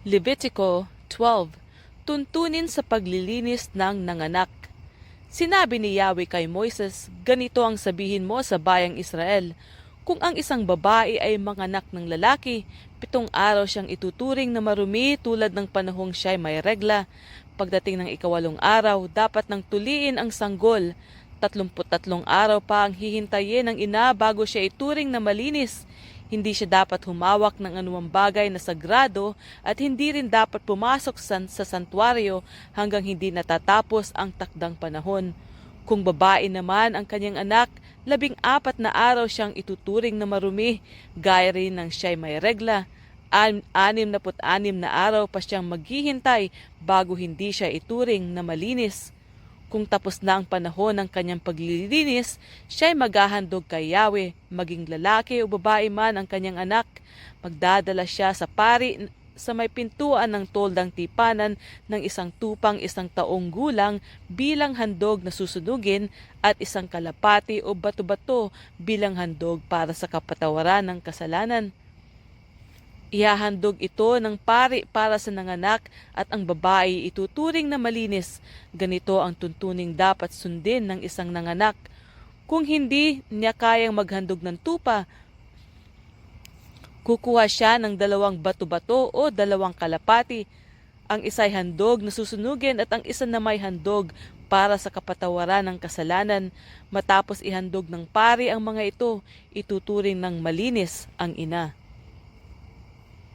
Levitico 12. Tuntunin sa paglilinis ng nanganak. Sinabi ni Yahweh kay Moises, ganito ang sabihin mo sa bayang Israel. Kung ang isang babae ay manganak ng lalaki, 7 araw siyang ituturing na marumi tulad ng panahong siya'y may regla. Pagdating ng 8 araw, dapat nang tuliin ang sanggol. 33 araw pa ang hihintayin ng ina bago siya ituring na malinis. Hindi siya dapat humawak ng anumang bagay na sagrado at hindi rin dapat pumasok sa santuaryo hanggang hindi natatapos ang takdang panahon. Kung babae naman ang kanyang anak, 14 na araw siyang ituturing na marumi, gaya rin ng siya'y may regla. 66 na araw pa siyang maghihintay bago hindi siya ituring na malinis. Kung tapos na ang panahon ng kanyang paglilinis, siya'y maghahandog kay Yahweh, maging lalaki o babae man ang kanyang anak. Magdadala siya sa pari sa may pintuan ng toldang tipanan ng 1 gulang bilang handog na susunugin at 1 kalapati o bato-bato bilang handog para sa kapatawaran ng kasalanan. Ihahandog ito ng pari para sa nanganak at ang babae ituturing na malinis. Ganito ang tuntuning dapat sundin ng isang nanganak. Kung hindi niya kayang maghandog ng tupa, kukuha siya ng 2 bato-bato o 2 kalapati. Ang isa'y handog na susunugin at ang isa na may handog para sa kapatawaran ng kasalanan. Matapos ihandog ng pari ang mga ito, ituturing ng malinis ang ina.